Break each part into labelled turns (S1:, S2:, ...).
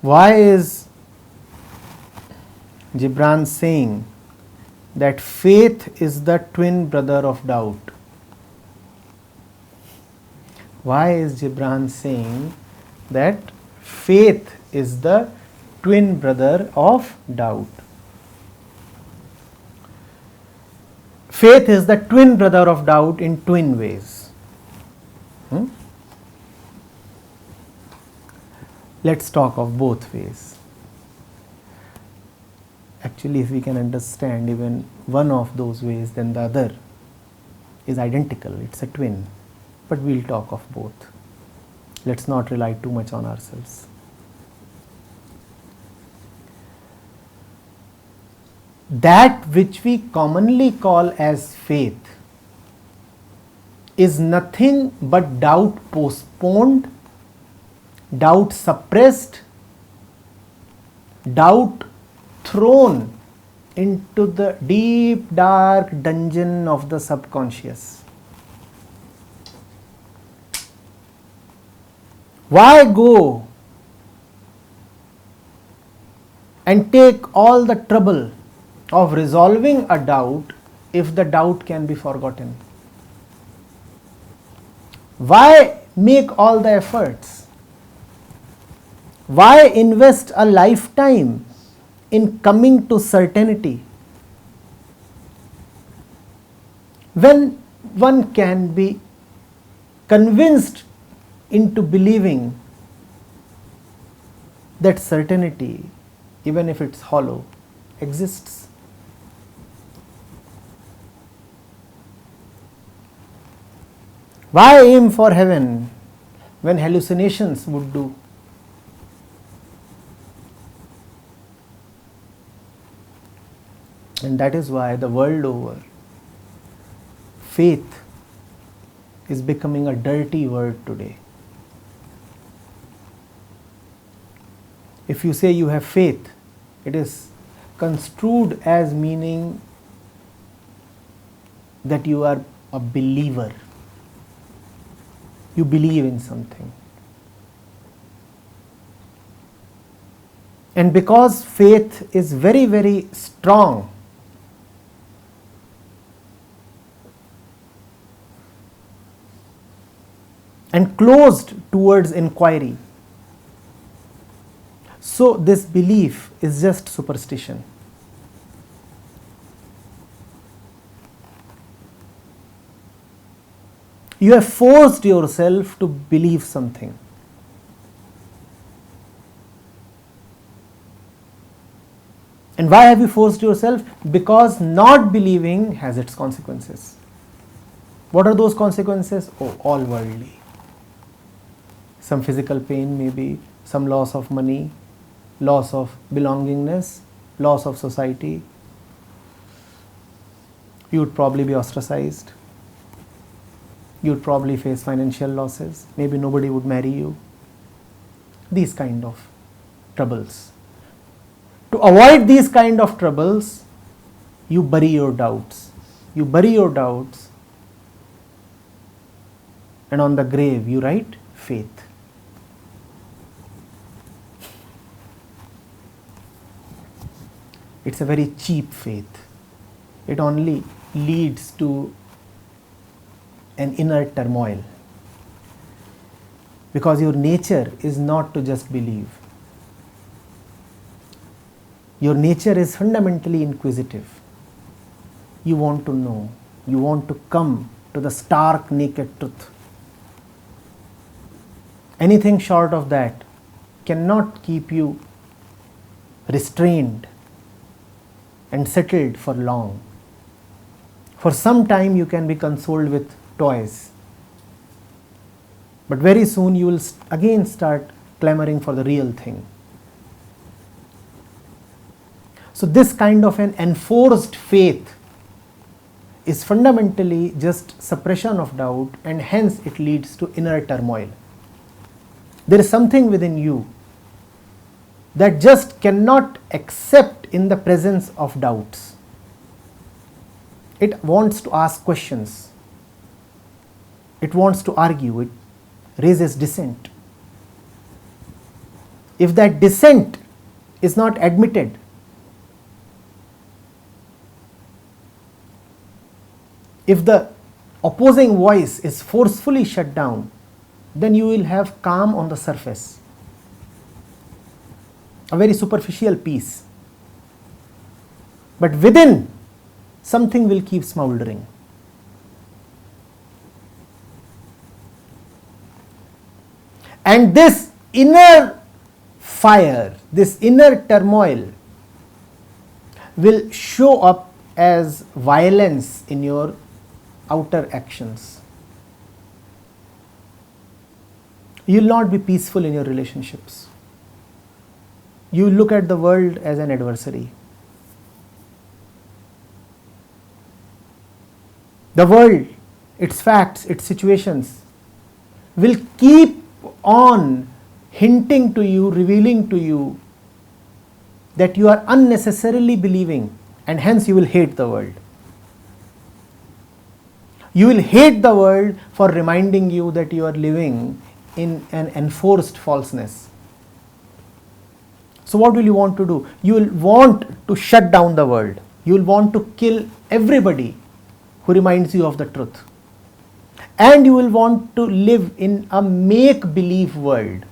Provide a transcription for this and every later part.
S1: Why is Gibran saying that faith is the twin brother of doubt? Why is Gibran saying that faith is the twin brother of doubt? Faith is the twin brother of doubt in twin ways. Let's talk of both ways. Actually, if we can understand even one of those ways, then the other is identical, it's a twin. But we'll talk of both. Let's not rely too much on ourselves. That which we commonly call as faith is nothing but doubt postponed, doubt suppressed, doubt thrown into the deep dark dungeon of the subconscious. Why go and take all the trouble of resolving a doubt if the doubt can be forgotten? Why make all the efforts? Why invest a lifetime in coming to certainty when one can be convinced into believing that certainty, even if it's hollow, exists? Why aim for heaven when hallucinations would do? And that is why the world over, faith is becoming a dirty word today. If you say you have faith, it is construed as meaning that you are a believer. You believe in something. And because faith is very, very strong, and closed towards inquiry, so this belief is just superstition. You have forced yourself to believe something. And why have you forced yourself? Because not believing has its consequences. What are those consequences? Oh, all worldly. Some physical pain, maybe some loss of money, loss of belongingness, loss of society. You would probably be ostracized. You would probably face financial losses. Maybe nobody would marry you. These kind of troubles. To avoid these kind of troubles, you bury your doubts. You bury your doubts, and on the grave you write faith. It's a very cheap faith. It only leads to an inner turmoil, because your nature is not to just believe. Your nature is fundamentally inquisitive. You want to know. You want to come to the stark naked truth. Anything short of that cannot keep you restrained and settled for long. For some time you can be consoled with toys, but very soon you will again start clamoring for the real thing. So this kind of an enforced faith is fundamentally just suppression of doubt, and hence it leads to inner turmoil. There is something within you that just cannot accept in the presence of doubts. It wants to ask questions. It wants to argue. It raises dissent. if that dissent is not admitted, if the opposing voice is forcefully shut down, then you will have calm on the surface, a very superficial peace. But within, something will keep smouldering. And this inner fire, this inner turmoil will show up as violence in your outer actions. You will not be peaceful in your relationships. You will look at the world as an adversary. The world, its facts, its situations will keep on hinting to you, revealing to you that you are unnecessarily believing, and hence you will hate the world. You will hate the world for reminding you that you are living in an enforced falseness. So what will you want to do? You will want to shut down the world. You will want to kill everybody who reminds you of the truth. And you will want to live in a make-believe world.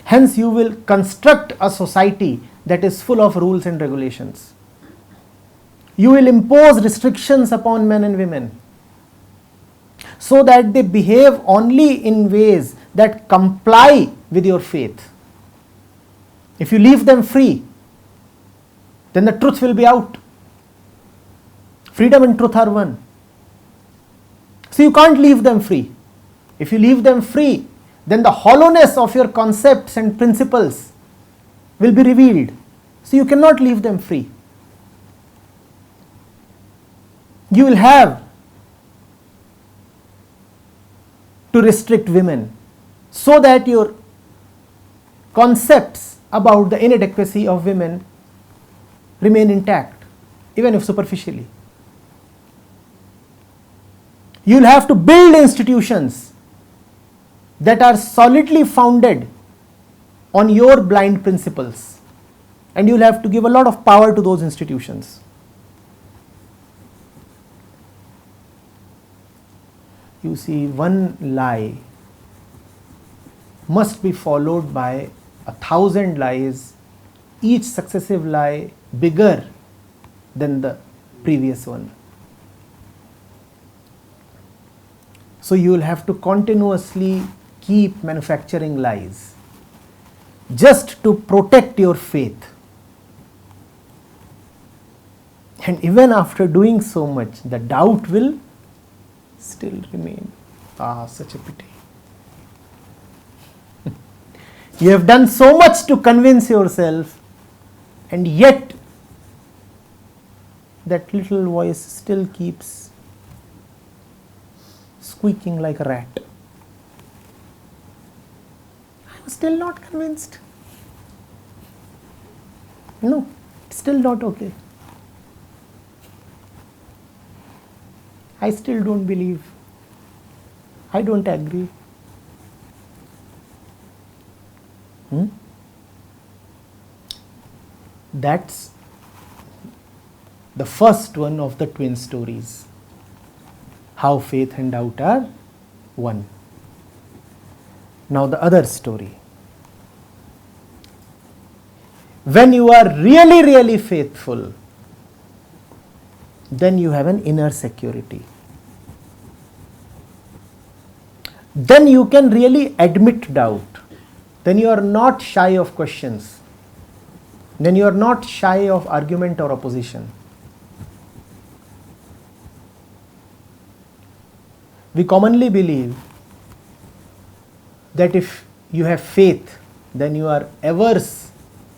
S1: Hence you will construct a society that is full of rules and regulations. You will impose restrictions upon men and women so that they behave only in ways that comply with your faith. If you leave them free, then the truth will be out. Freedom and truth are one. So you can't leave them free. If you leave them free, then the hollowness of your concepts and principles will be revealed. So you cannot leave them free. You will have to restrict women so that your concepts about the inadequacy of women remain intact, even if superficially. You will have to build institutions that are solidly founded on your blind principles, and you will have to give a lot of power to those institutions. You see, one lie must be followed by 1,000 lies, each successive lie bigger than the previous one. So you will have to continuously keep manufacturing lies just to protect your faith. And even after doing so much, the doubt will still remain. Ah, such a pity. You have done so much to convince yourself, and yet that little voice still keeps squeaking like a rat. I am still not convinced. No, it's still not okay. I still don't believe. I don't agree. That's the first one of the twin stories. How faith and doubt are one. Now the other story. When you are really, really faithful, then you have an inner security. Then you can really admit doubt. Then you are not shy of questions. Then you are not shy of argument or opposition. We commonly believe that if you have faith, then you are averse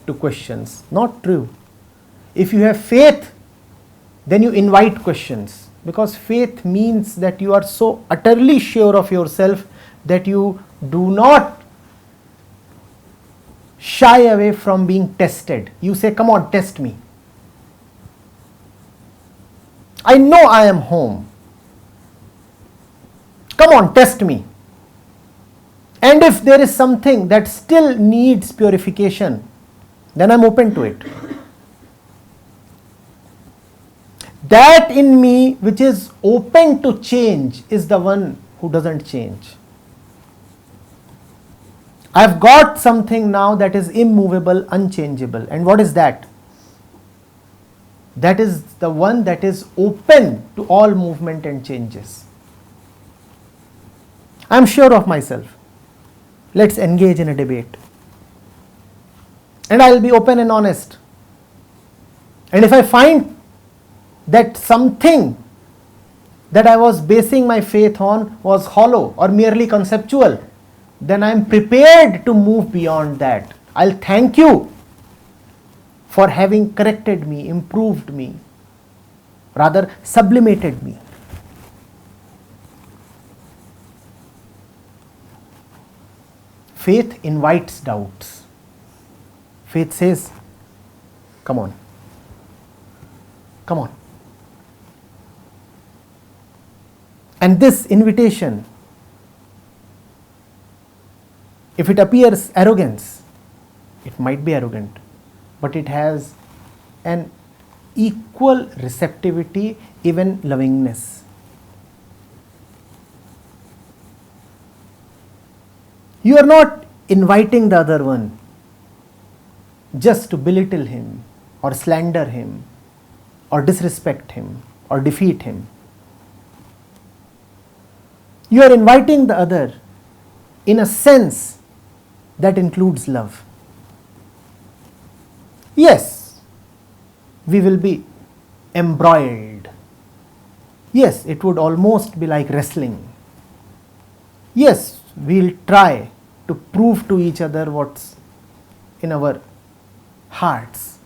S1: to questions. Not true. If you have faith, then you invite questions, because faith means that you are so utterly sure of yourself that you do not shy away from being tested. You say, come on, test me. I know I am home. Come on, test me. And if there is something that still needs purification, then I'm open to it. That in me which is open to change is the one who doesn't change. I've got something now that is immovable, unchangeable. And what is that? That is the one that is open to all movement and changes. I'm sure of myself. Let's engage in a debate. And I'll be open and honest. And if I find that something that I was basing my faith on was hollow or merely conceptual, then I am prepared to move beyond that. I'll thank you for having corrected me, improved me, rather sublimated me. Faith invites doubts. Faith says, come on, come on. And this invitation, if it appears arrogance, it might be arrogant, but it has an equal receptivity, even lovingness. You are not inviting the other one just to belittle him or slander him or disrespect him or defeat him. You are inviting the other in a sense that includes love. Yes, we will be embroiled. Yes, it would almost be like wrestling. Yes, we'll try to prove to each other what's in our hearts.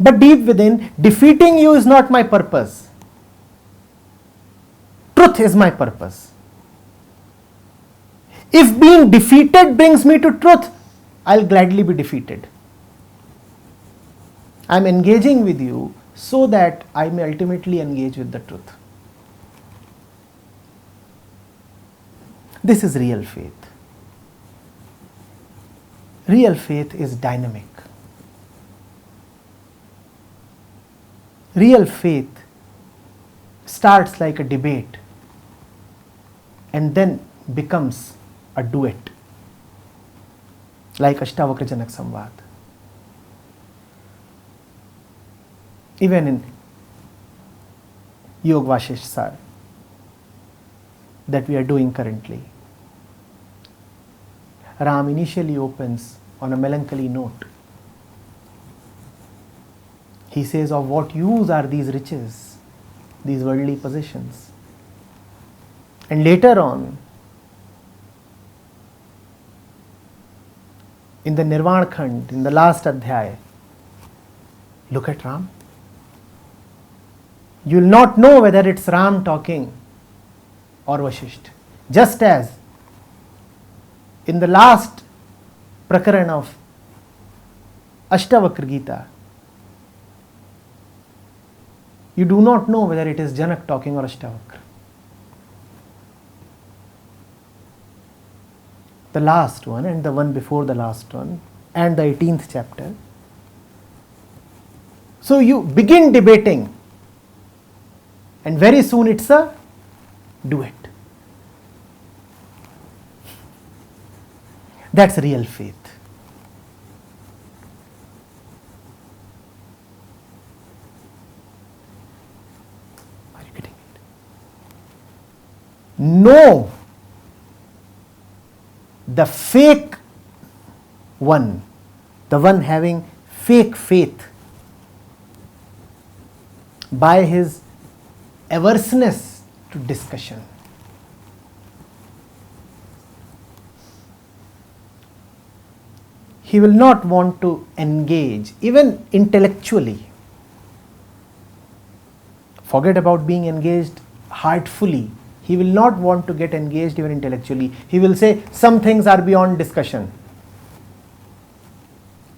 S1: But deep within, defeating you is not my purpose. Truth is my purpose. If being defeated brings me to truth, I'll gladly be defeated. I'm engaging with you so that I may ultimately engage with the truth. This is real faith. Real faith is dynamic. Real faith starts like a debate and then becomes a duet, like Ashtavakrajanak Samvad. Even in Yog Vashish Sar that we are doing currently, Ram initially opens on a melancholy note. He says, of what use are these riches, these worldly possessions? And later on, in the Nirvana Khand, in the last Adhyay, look at Ram. You will not know whether it's Ram talking or Vashisht. Just as in the last Prakaran of Ashtavakra Gita, you do not know whether it is Janak talking or Ashtavakra. The last one and the one before the last one and the 18th chapter. So you begin debating and very soon it's a duet. That's real faith. Are you getting it? No. The fake one, the one having fake faith, by his averseness to discussion. He will not want to engage, even intellectually. Forget about being engaged heartfully. He will not want to get engaged even intellectually. He will say, some things are beyond discussion.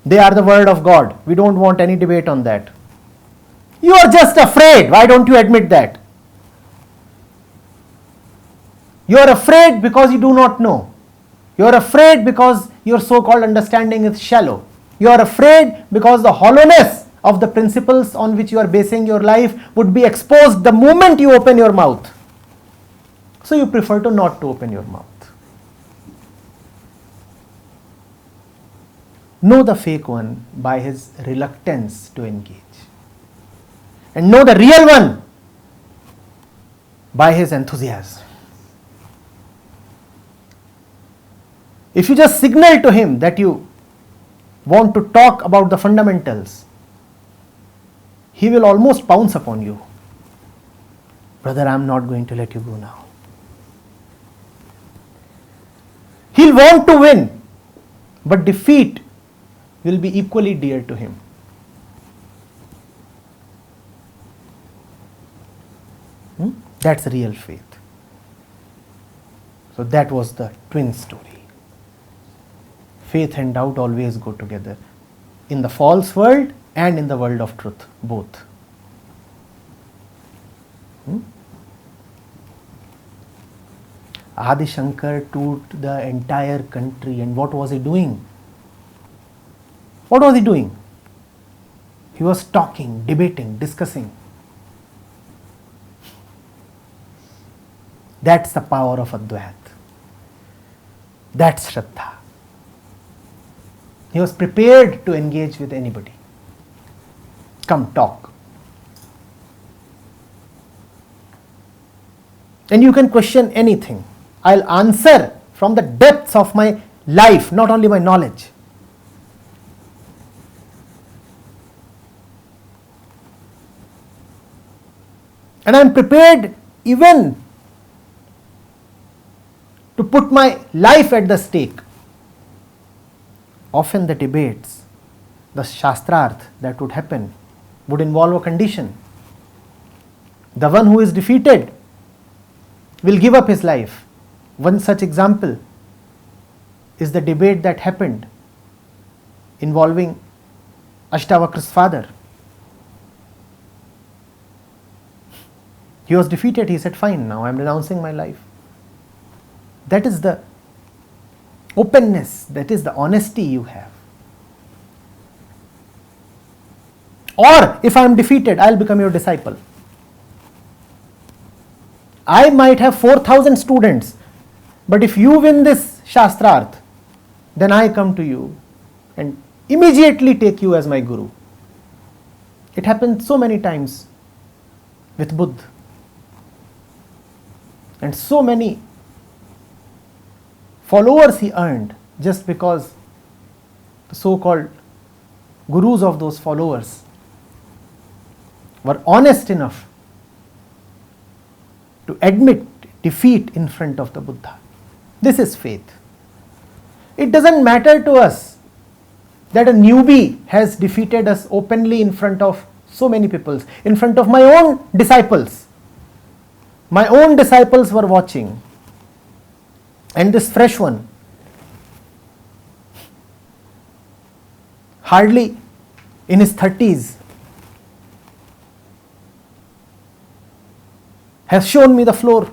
S1: They are the word of God. We don't want any debate on that. You are just afraid. Why don't you admit that? You are afraid because you do not know. You are afraid because your so-called understanding is shallow. You are afraid because the hollowness of the principles on which you are basing your life would be exposed the moment you open your mouth. So you prefer to not to open your mouth. Know the fake one by his reluctance to engage. And know the real one by his enthusiasm. If you just signal to him that you want to talk about the fundamentals, he will almost pounce upon you. Brother, I am not going to let you go now. He'll want to win, but defeat will be equally dear to him. That's real faith. So that was the twin story. Faith and doubt always go together. In the false world and in the world of truth, both. Adi Shankar toured the entire country, and what was he doing? What was he doing? He was talking, debating, discussing. That's the power of Advait. That's Shraddha. He was prepared to engage with anybody. Come, talk. And you can question anything. I'll answer from the depths of my life, not only my knowledge. And I'm prepared even to put my life at the stake. Often the debates, the shastrarth that would happen would involve a condition. The one who is defeated will give up his life. One such example is the debate that happened involving Ashtavakra's father. He was defeated. He said, fine, now I am renouncing my life. That is the openness, that is the honesty you have. Or if I am defeated, I will become your disciple. I might have 4,000 students, but if you win this shastrarth, then I come to you and immediately take you as my guru. It happened so many times with Buddha. And so many followers he earned just because the so-called gurus of those followers were honest enough to admit defeat in front of the Buddha. This is faith. It doesn't matter to us that a newbie has defeated us openly in front of so many people, in front of my own disciples. My own disciples were watching. And this fresh one, hardly in his 30s, has shown me the floor.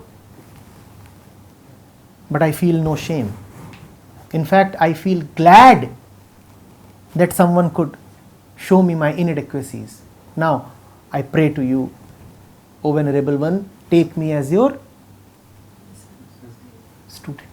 S1: But I feel no shame. In fact, I feel glad that someone could show me my inadequacies. Now, I pray to you, O Venerable One, take me as your student.